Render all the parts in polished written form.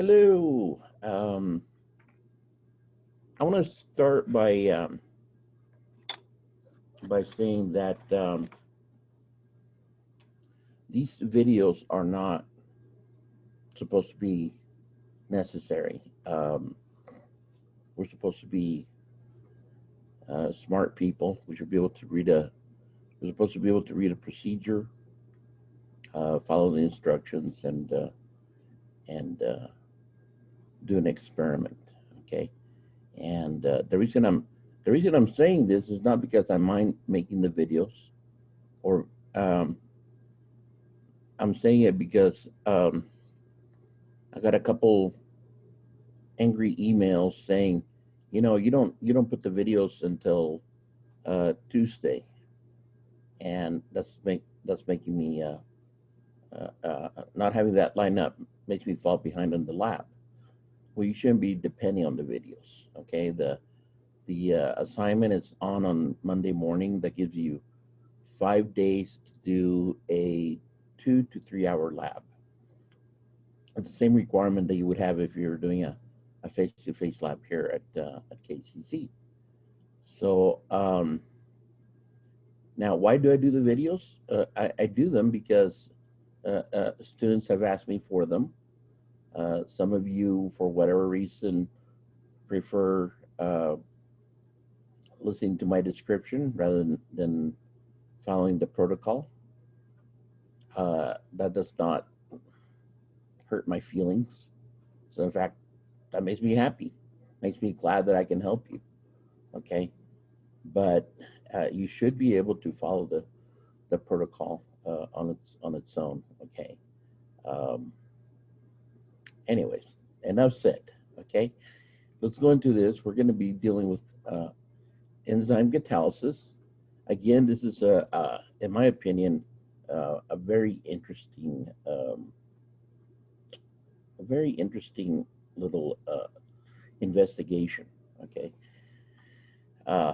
Hello. I want to start by saying that these videos are not supposed to be necessary. We're supposed to be smart people. We should be able to read a. We're supposed to be able to read a procedure, follow the instructions, and do an experiment. Okay. And the reason I'm saying this is not because I mind making the videos, or um, I'm saying it because I got a couple angry emails saying, you don't put the videos until Tuesday, and that's making me not having that line up makes me fall behind on the lab. Well, you shouldn't be depending on the videos. Okay, the assignment is on Monday morning. That gives you 5 days to do a 2 to 3 hour lab. It's the same requirement that you would have if you're doing a face-to-face lab here at KCC. So now, why do I do the videos? I do them because students have asked me for them. Some of you, for whatever reason, prefer listening to my description rather than following the protocol. That does not hurt my feelings. So, in fact, that makes me happy. Makes me glad that I can help you. Okay, but you should be able to follow the protocol on its own. Okay. Um, Anyways, enough said. Okay, let's go into this. We're going to be dealing with enzyme catalysis. Again, this is in my opinion, a very interesting little investigation. Okay, uh,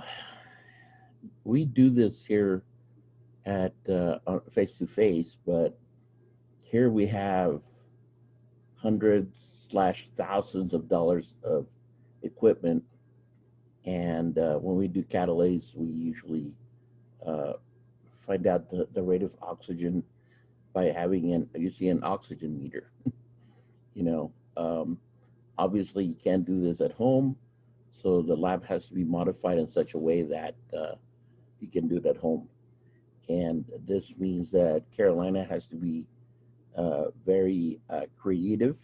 we do this here at face to face, but here we have hundreds slash thousands of dollars of equipment, and when we do catalase, we usually uh, find out the rate of oxygen by having an oxygen meter. You know, obviously you can't do this at home, so the lab has to be modified in such a way that you can do it at home. And this means that Carolina has to be very creative.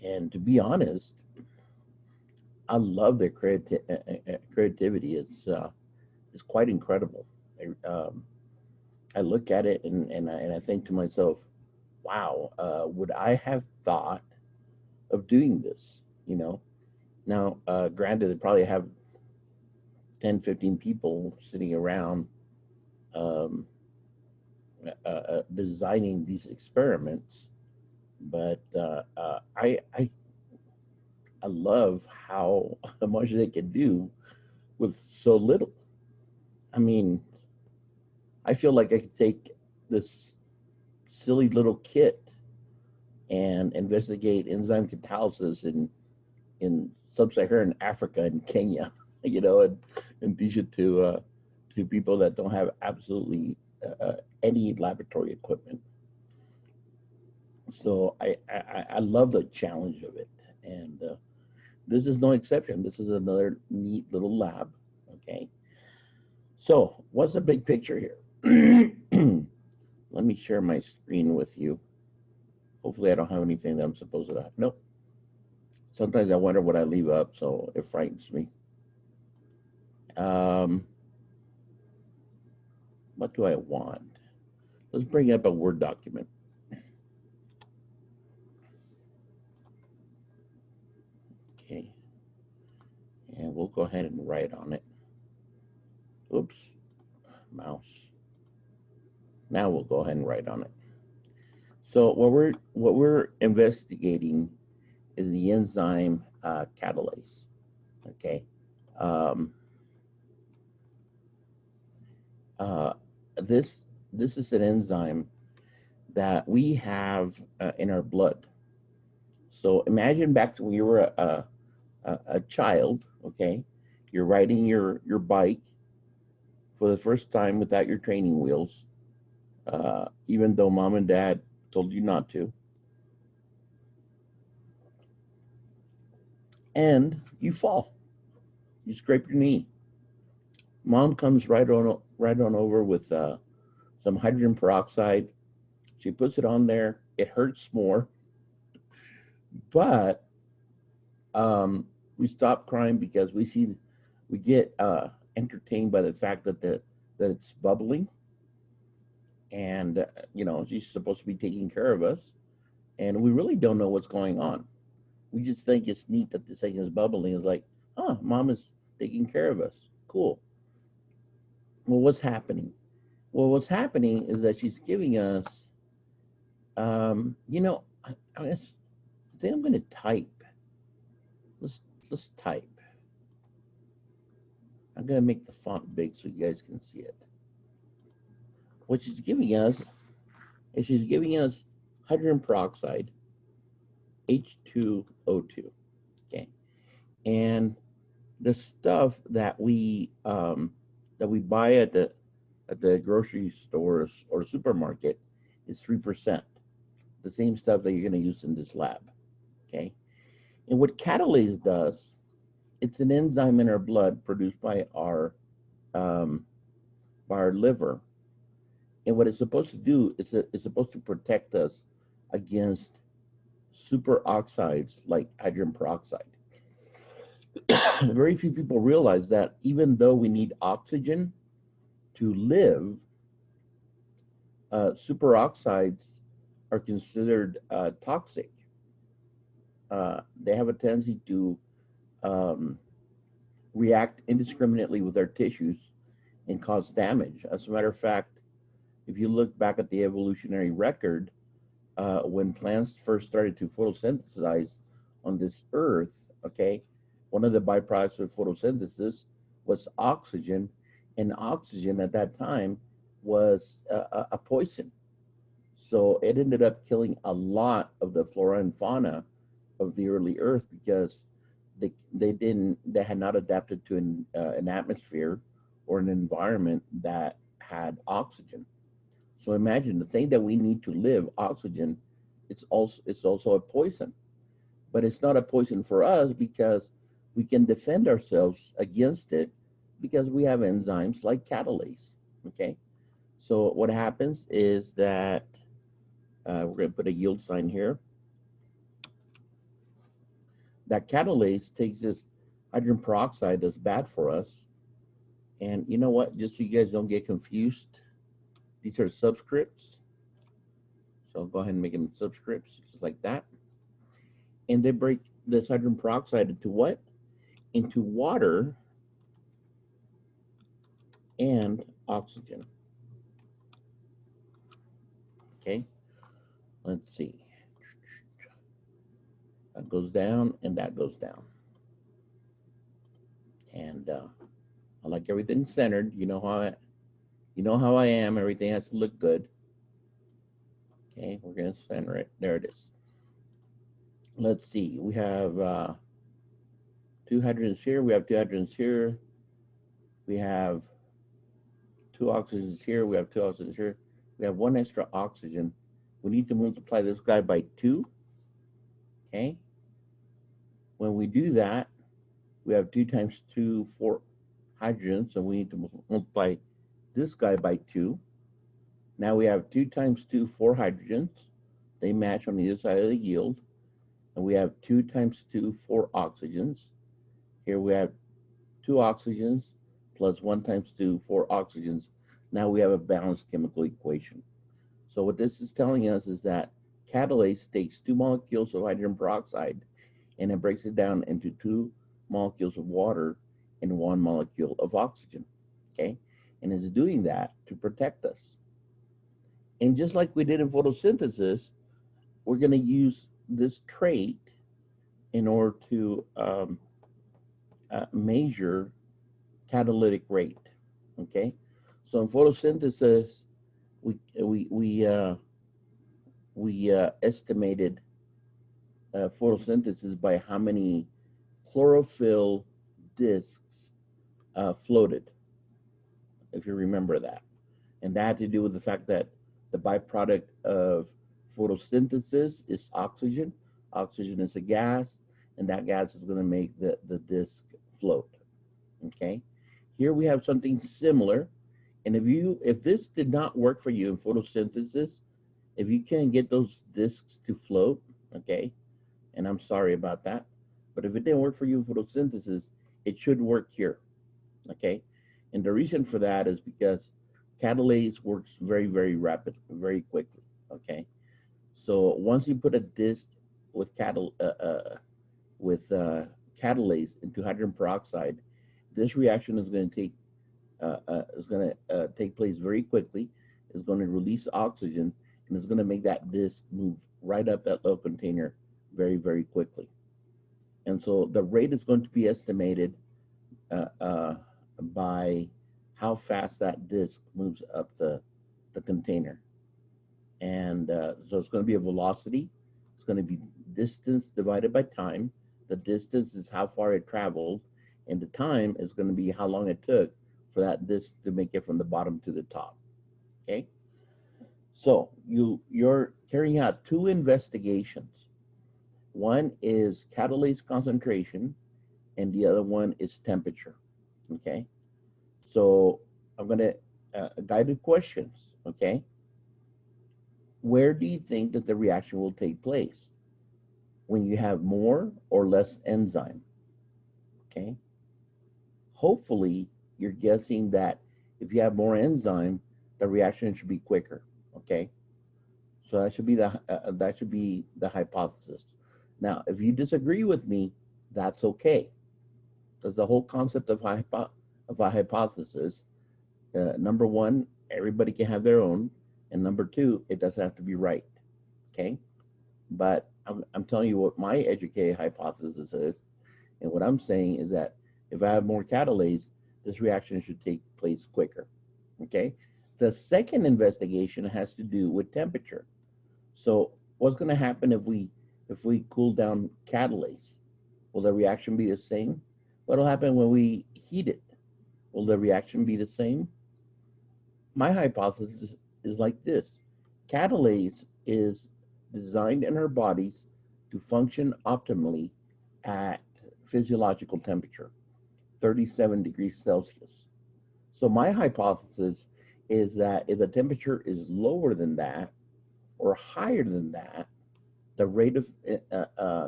And to be honest, I love their creativity. It's quite incredible. I look at it and I think to myself, wow, would I have thought of doing this? You know, now granted, they probably have 10, 15 people sitting around um, designing these experiments, but I love how much they can do with so little. I mean, I feel like I could take this silly little kit and investigate enzyme catalysis in sub-Saharan Africa and Kenya, and teach it to people that don't have absolutely any laboratory equipment. So I love the challenge of it, and this is no exception. This is another neat little lab. Okay, so what's the big picture here? Let me share my screen with you. Hopefully, I don't have anything that I'm supposed to have. Nope. Sometimes I wonder what I leave up, so it frightens me. Um, what do I want? Let's bring up a Word document. Okay, and we'll go ahead and write on it. Oops, mouse. Now we'll go ahead and write on it. So what we're investigating is the enzyme catalase. Okay. Um, uh, this this is an enzyme that we have in our blood. So imagine back to when you were a child, okay? You're riding your bike for the first time without your training wheels, even though mom and dad told you not to, and you fall. You scrape your knee. Mom comes right on over with some hydrogen peroxide. She puts it on there. It hurts more, but we stop crying because we get entertained by the fact that it's bubbling, and she's supposed to be taking care of us, and we really don't know what's going on. We just think it's neat that this thing is bubbling. It's like, oh, mom is taking care of us. Cool. Well, what's happening? Well, what's happening is that she's giving us, I think I'm going to type. Let's type. I'm going to make the font big so you guys can see it. What she's giving us is she's giving us hydrogen peroxide, H2O2. Okay, and the stuff that we buy at the grocery stores or supermarket is 3%. The same stuff that you're going to use in this lab. Okay, and what catalase does, it's an enzyme in our blood produced by our liver, and what it's supposed to do is it's supposed to protect us against superoxides like hydrogen peroxide. Very few people realize that even though we need oxygen to live, superoxides are considered toxic. They have a tendency to react indiscriminately with our tissues and cause damage. As a matter of fact, if you look back at the evolutionary record, when plants first started to photosynthesize on this earth, okay, one of the byproducts of photosynthesis was oxygen, and oxygen at that time was a poison. So it ended up killing a lot of the flora and fauna of the early earth because they had not adapted to an atmosphere or an environment that had oxygen. So imagine the thing that we need to live, oxygen, it's also a poison. But it's not a poison for us because we can defend ourselves against it because we have enzymes like catalase. Okay, so what happens is that we're going to put a yield sign here. That catalase takes this hydrogen peroxide that's bad for us, and you know what? Just so you guys don't get confused, these are subscripts. So I'll go ahead and make them subscripts just like that, and they break this hydrogen peroxide into what? Into water and oxygen. Okay, let's see. That goes down and that goes down. And I like everything centered. You know how I am. Everything has to look good. Okay, we're gonna center it. There it is. Let's see. We have 2 hydrogens here. We have 2 hydrogens here. We have 2 oxygens here. We have 2 oxygens here. We have 1 extra oxygen. We need to multiply this guy by 2. Okay. When we do that, we have 2 times 2, 4 hydrogens, so we need to multiply this guy by 2. Now we have 2 times 2, 4 hydrogens. They match on the other side of the yield. And we have 2 times 2, 4 oxygens. Here we have 2 oxygens plus 1 times 2, 4 oxygens. Now we have a balanced chemical equation. So what this is telling us is that catalase takes 2 molecules of hydrogen peroxide and it breaks it down into 2 molecules of water and 1 molecule of oxygen. Okay, and it's doing that to protect us. And just like we did in photosynthesis, we're going to use this trait in order to measure catalytic rate. Okay, so in photosynthesis, we estimated photosynthesis by how many chlorophyll discs floated, if you remember that. And that had to do with the fact that the byproduct of photosynthesis is oxygen. Oxygen is a gas, and that gas is going to make the disc float. Okay. Here we have something similar. And if this did not work for you in photosynthesis, if you can't get those discs to float, okay, and I'm sorry about that, but if it didn't work for you in photosynthesis, it should work here, okay? And the reason for that is because catalase works very, very rapid, very quickly, okay? So once you put a disc with catalase into hydrogen peroxide, this reaction is going to take place very quickly. It's going to release oxygen, and it's going to make that disc move right up that little container very, very quickly. And so the rate is going to be estimated by how fast that disc moves up the container. And so it's going to be a velocity. It's going to be distance divided by time. The distance is how far it traveled, and the time is going to be how long it took for that disc to make it from the bottom to the top. Okay? So you're carrying out two investigations. One is catalase concentration, and the other one is temperature. Okay? So I'm going to guided questions. Okay? Where do you think that the reaction will take place? When you have more or less enzyme? Okay? Hopefully, you're guessing that if you have more enzyme, the reaction should be quicker. Okay? So that should be the hypothesis. Now, if you disagree with me, that's okay. Because the whole concept of a hypothesis, number one, everybody can have their own, and number two, it doesn't have to be right. Okay? But I'm telling you what my educated hypothesis is, and what I'm saying is that if I have more catalase, this reaction should take place quicker. Okay? The second investigation has to do with temperature. So what's going to happen if we cool down catalase? Will the reaction be the same? What will happen when we heat it? Will the reaction be the same? My hypothesis is like this. Catalase is designed in our bodies to function optimally at physiological temperature, 37 degrees Celsius. So my hypothesis is that if the temperature is lower than that or higher than that, the rate of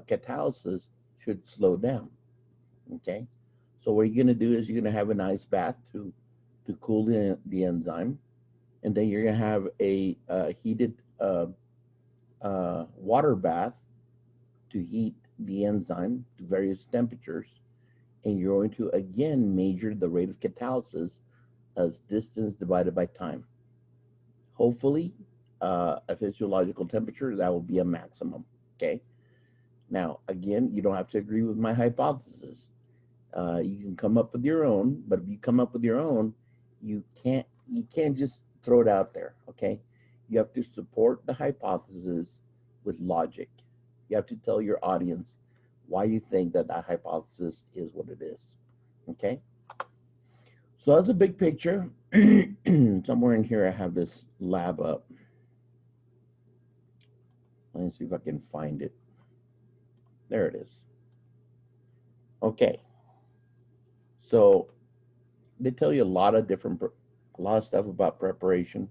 catalysis should slow down. Okay, so what you're going to do is you're going to have an ice bath to cool the enzyme, and then you're going to have a heated water bath to heat the enzyme to various temperatures, and you're going to again measure the rate of catalysis as distance divided by time. Hopefully, a physiological temperature, that will be a maximum. Okay. Now, again, you don't have to agree with my hypothesis. You can come up with your own, but if you come up with your own, you can't just throw it out there. Okay. You have to support the hypothesis with logic. You have to tell your audience why you think that hypothesis is what it is. Okay. So that's a big picture. Somewhere in here, I have this lab up. Let me see if I can find it. There it is. Okay. So they tell you a lot of stuff about preparation.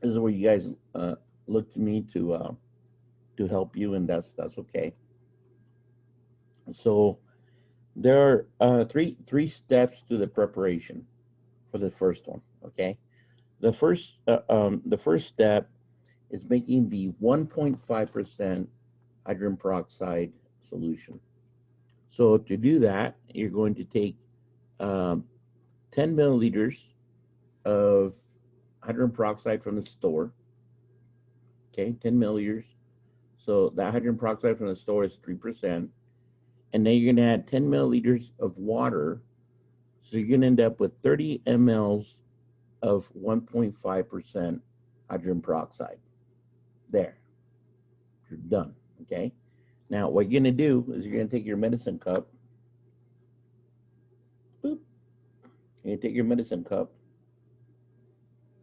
This is where you guys look to me to help you, and that's okay. So there are three steps to the preparation for the first one. Okay, the first step is making the 1.5% hydrogen peroxide solution. So to do that, you're going to take 10 milliliters of hydrogen peroxide from the store. Okay, 10 milliliters. So that hydrogen peroxide from the store is 3%. And then you're going to add 10 milliliters of water. So you're going to end up with 30 mLs of 1.5% hydrogen peroxide. There, you're done, okay? Now, what you're gonna do is you're gonna take your medicine cup, boop, you're gonna take your medicine cup,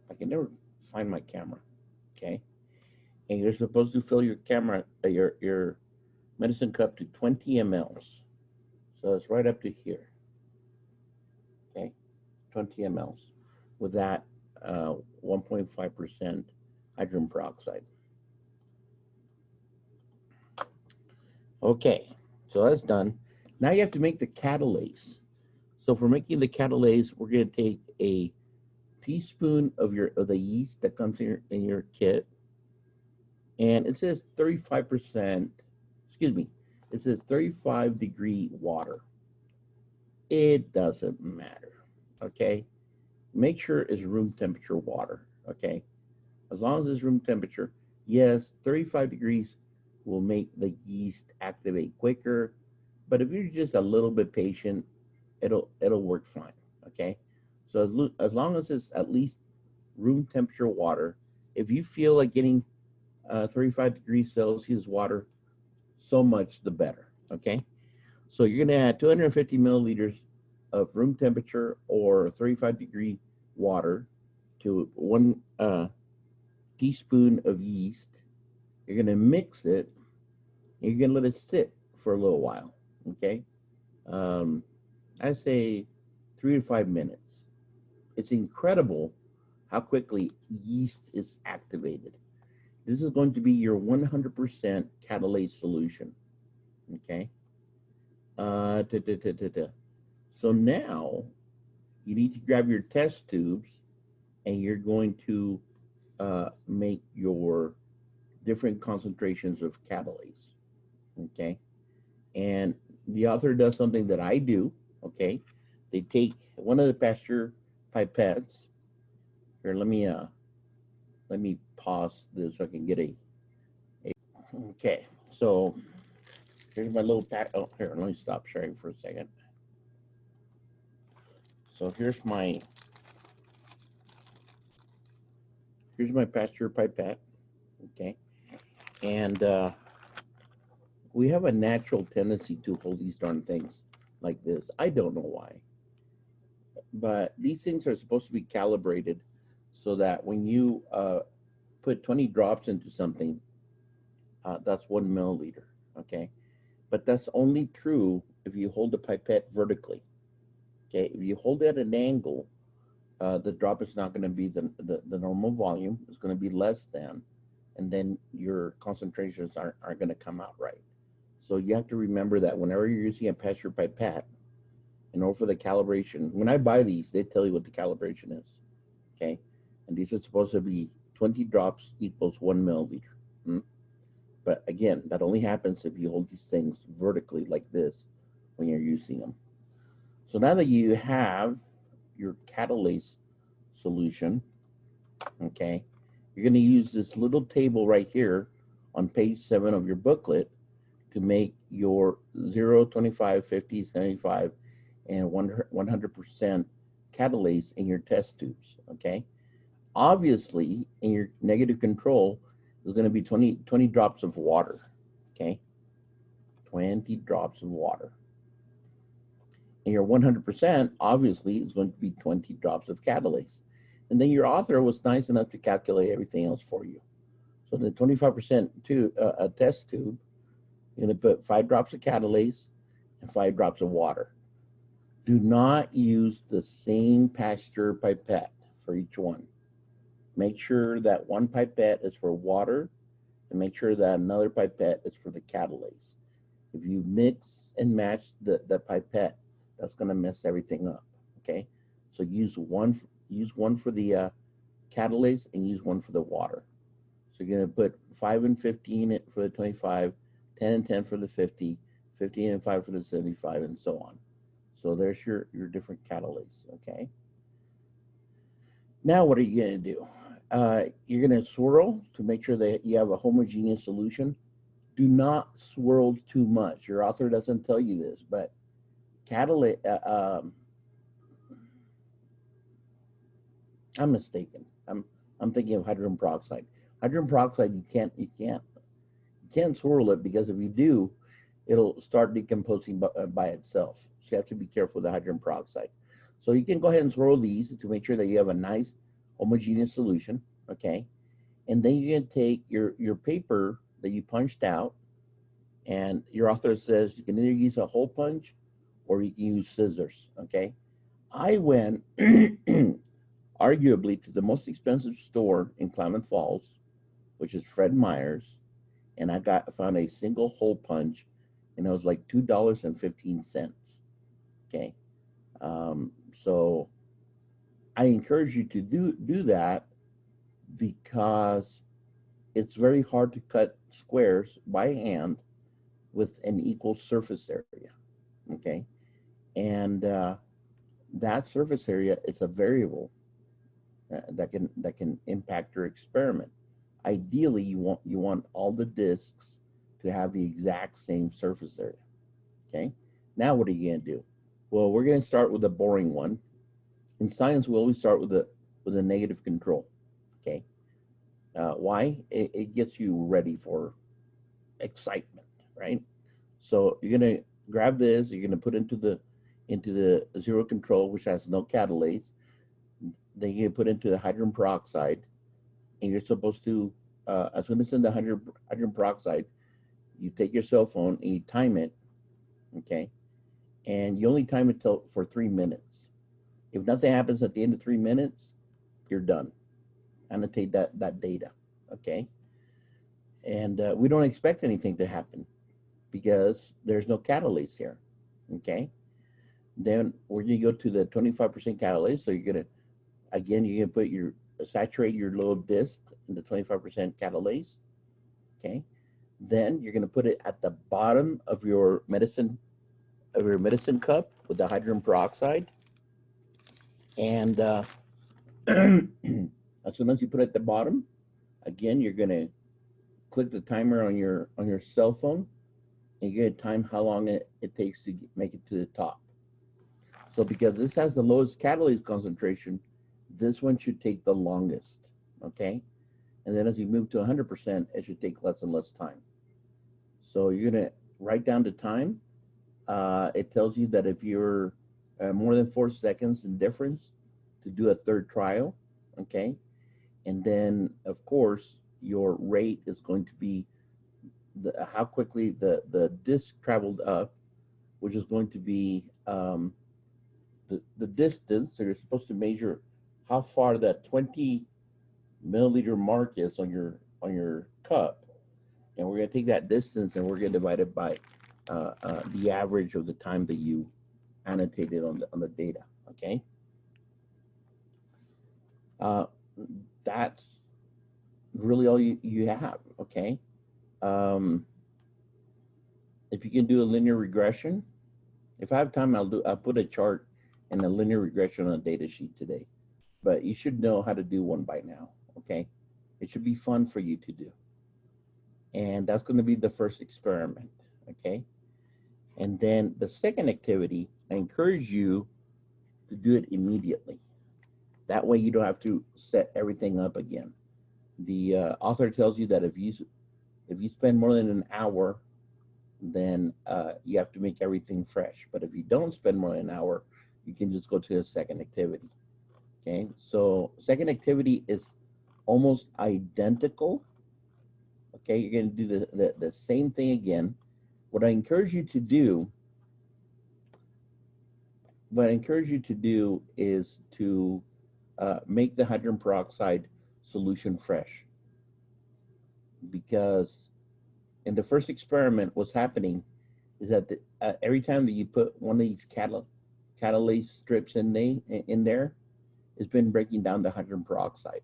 I can never find my camera, okay? And you're supposed to fill your camera, your medicine cup to 20 mLs. So it's right up to here, okay? 20 mLs with that 1.5% hydrogen peroxide. Okay, so that's done. Now you have to make the catalase. So for making the catalase, we're going to take a teaspoon of the yeast that comes in your kit, and it says 35%. Excuse me, it says 35-degree water. It doesn't matter. Okay, make sure it's room temperature water. Okay, as long as it's room temperature. Yes, 35 degrees will make the yeast activate quicker, but if you're just a little bit patient, it'll work fine. Okay, so as long as it's at least room temperature water. If you feel like getting 35 degrees Celsius water, so much the better. Okay, so you're going to add 250 milliliters of room temperature or 35-degree water to 1 teaspoon of yeast. You're going to mix it, and you're going to let it sit for a little while. Okay, I say 3 to 5 minutes. It's incredible how quickly yeast is activated. This is going to be your 100% catalase solution. Okay. So now you need to grab your test tubes, and you're going to make your different concentrations of catalase. Okay. And the author does something that I do. Okay. They take one of the pasture pipettes. Here, let me pause this so I can get a. Okay. So here's my little pack. Oh, here, let me stop sharing for a second. So here's my pasture pipette. Okay. And we have a natural tendency to hold these darn things like this. I don't know why. But these things are supposed to be calibrated so that when you put 20 drops into something, that's 1 milliliter, okay? But that's only true if you hold the pipette vertically, okay? If you hold it at an angle, the drop is not going to be the normal volume. It's going to be less than, and then your concentrations aren't going to come out right. So you have to remember that whenever you're using a pasture pipette, in order for the calibration, when I buy these, they tell you what the calibration is, okay? And these are supposed to be 20 drops equals 1 milliliter. But again, that only happens if you hold these things vertically like this when you're using them. So now that you have your catalase solution, okay, you're going to use this little table right here on page 7 of your booklet to make your 0, 25, 50, 75, and 100% catalase in your test tubes, okay? Obviously, in your negative control, there's going to be 20 drops of water, okay? 20 drops of water. And your 100%, obviously, is going to be 20 drops of catalase. And then your author was nice enough to calculate everything else for you. So the 25% to a test tube, you're going to put 5 drops of catalase and 5 drops of water. Do not use the same pasture pipette for each one. Make sure that one pipette is for water, and make sure that another pipette is for the catalase. If you mix and match the pipette, that's going to mess everything up. Okay, so use one for the catalase and use one for the water. So you're going to put 5 and 15 for the 25, 10 and 10 for the 50, 15 and 5 for the 75, and so on. So there's your different catalase. Okay. Now what are you going to do? You're going to swirl to make sure that you have a homogeneous solution. Do not swirl too much. Your author doesn't tell you this, but I'm mistaken. I'm thinking of hydrogen peroxide. Hydrogen peroxide, you can't swirl it, because if you do, it'll start decomposing by itself. So you have to be careful with the hydrogen peroxide. So you can go ahead and swirl these to make sure that you have a nice homogeneous solution, okay? And then you're gonna take your paper that you punched out, and your author says you can either use a hole punch or you can use scissors, okay? I went arguably to the most expensive store in Klamath Falls, which is Fred Meyer's, and I found a single hole punch, and it was like $2.15. Okay, so I encourage you to do that, because it's very hard to cut squares by hand with an equal surface area. Okay, and that surface area is a variable that can impact your experiment. Ideally, you want all the discs to have the exact same surface area. Okay. Now what are you gonna do? Well, we're gonna start with a boring one. In science, we always start with a negative control. Okay. Why? It gets you ready for excitement, right? So you're gonna grab this. You're gonna put into the zero control, which has no catalase. Then you put into the hydrogen peroxide, and you're supposed to, as soon as it's in the hydrogen peroxide, you take your cell phone and you time it, okay? And you only time it for 3 minutes. If nothing happens at the end of 3 minutes, you're done. Annotate that data, okay? And we don't expect anything to happen because there's no catalase here, okay? Then we're gonna go to the 25% catalase. So you're gonna saturate your little disc in the 25% catalase, okay? Then you're gonna put it at the bottom of your medicine cup with the hydrogen peroxide, and as soon as you put it at the bottom, again you're gonna click the timer on your cell phone, and you're gonna time how long it takes to make it to the top. So because this has the lowest catalase concentration, this one should take the longest, okay? And then as you move to 100%, it should take less and less time. So you're gonna write down the time. It tells you that if you're more than 4 seconds in difference, to do a third trial, okay? And then, of course, your rate is going to be how quickly the disc traveled up, which is going to be the distance. So you're supposed to measure how far that 20 milliliter mark is on your cup, and we're going to take that distance and we're going to divide it by the average of the time that you annotated on the data. Okay, that's really all you have. Okay, if you can do a linear regression, if I have time, I'll put a chart and a linear regression on a data sheet today. But you should know how to do one by now. Okay, it should be fun for you to do, and that's going to be the first experiment. Okay, and then the second activity, I encourage you to do it immediately. That way you don't have to set everything up again. The author tells you that if you spend more than an hour, then you have to make everything fresh. But if you don't spend more than an hour, you can just go to the second activity. Okay, so second activity is almost identical. Okay, you're going to do the same thing again. What I encourage you to do is to make the hydrogen peroxide solution fresh, because in the first experiment, what's happening is that every time that you put one of these catalase strips in there, it's been breaking down the hydrogen peroxide.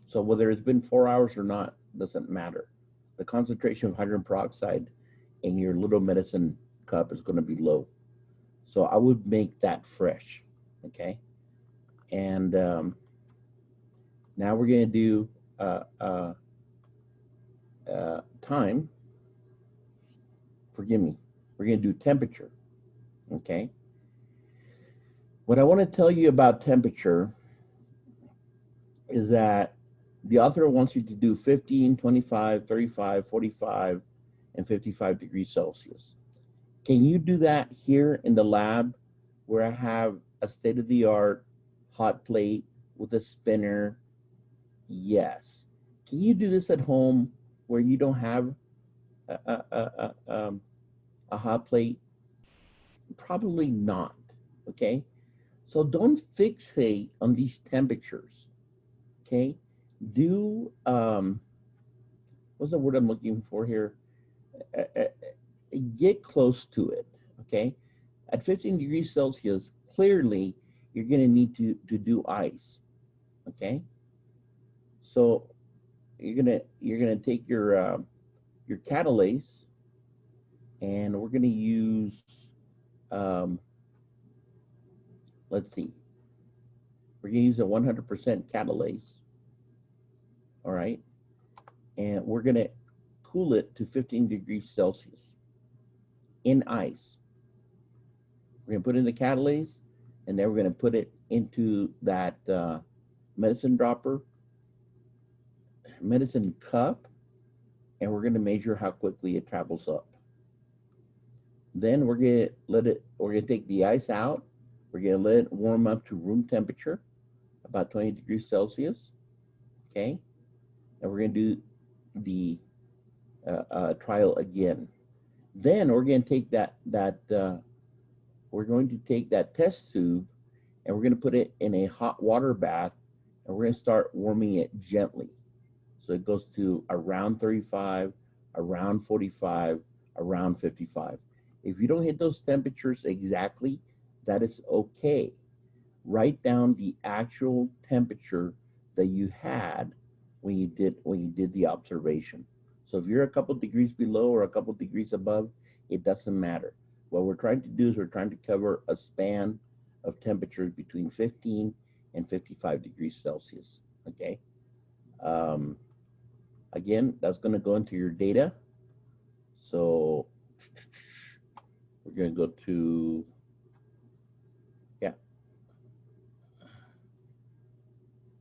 So whether it's been 4 hours or not doesn't matter. The concentration of hydrogen peroxide in your little medicine cup is going to be low. So I would make that fresh, okay? And now we're going to do time. Forgive me. We're going to do temperature, okay? What I want to tell you about temperature is that the author wants you to do 15, 25, 35, 45, and 55 degrees Celsius. Can you do that here in the lab where I have a state-of-the-art hot plate with a spinner? Yes. Can you do this at home where you don't have a hot plate? Probably not, okay? So don't fixate on these temperatures, okay? Do, what's the word I'm looking for here? Get close to it, okay? At 15 degrees Celsius, clearly you're gonna need to do ice, okay? So you're gonna take your catalase, and we're gonna use, let's see, we're gonna use a 100% catalase, all right? And we're gonna cool it to 15 degrees Celsius in ice. We're gonna put in the catalase, and then we're gonna put it into that medicine dropper, medicine cup, and we're gonna measure how quickly it travels up. Then we're gonna take the ice out. We're gonna let it warm up to room temperature, about 20 degrees Celsius, okay? And we're gonna do the trial again. Then we're going to take we're going to take that test tube, and we're going to put it in a hot water bath, and we're going to start warming it gently. So it goes to around 35, around 45, around 55. If you don't hit those temperatures exactly, that is okay. Write down the actual temperature that you had when you did the observation. So if you're a couple degrees below or a couple degrees above, it doesn't matter. What we're trying to do is we're trying to cover a span of temperatures between 15 and 55 degrees Celsius, okay? Again, that's gonna go into your data. So we're gonna go to, yeah.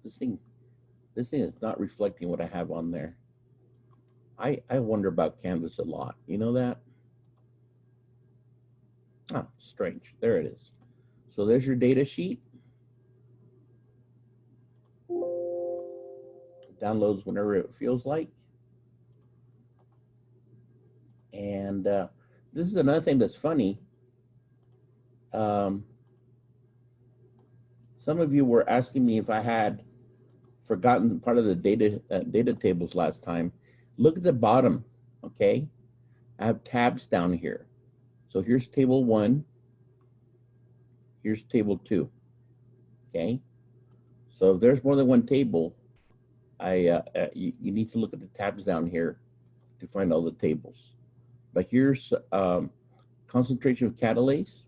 This thing is not reflecting what I have on there. I wonder about Canvas a lot. You know that? Ah, strange. There it is. So there's your data sheet. It downloads whenever it feels like. And this is another thing that's funny. Some of you were asking me if I had forgotten part of the data tables last time. Look at the bottom, okay? I have tabs down here. So here's table 1, here's table 2, okay? So if there's more than one table, you need to look at the tabs down here to find all the tables. But here's concentration of catalase,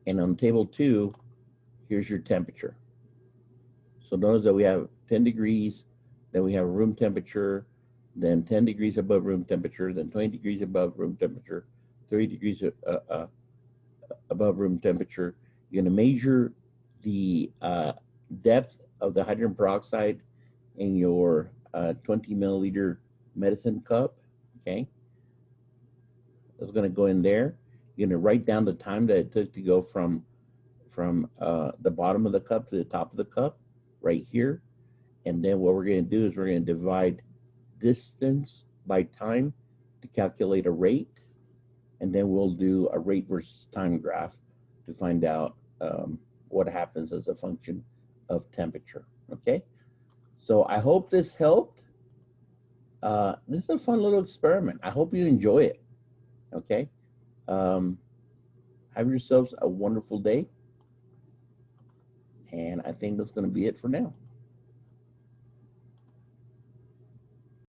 and on table 2, here's your temperature. So notice that we have 10 degrees, then we have room temperature, then 10 degrees above room temperature, then 20 degrees above room temperature, 30 degrees above room temperature. You're going to measure the depth of the hydrogen peroxide in your 20 milliliter medicine cup, okay? It's going to go in there. You're going to write down the time that it took to go from the bottom of the cup to the top of the cup, right here. And then what we're going to do is we're going to divide distance by time to calculate a rate. And then we'll do a rate versus time graph to find out what happens as a function of temperature, okay? So I hope this helped. This is a fun little experiment. I hope you enjoy it, okay? Have yourselves a wonderful day. And I think that's going to be it for now.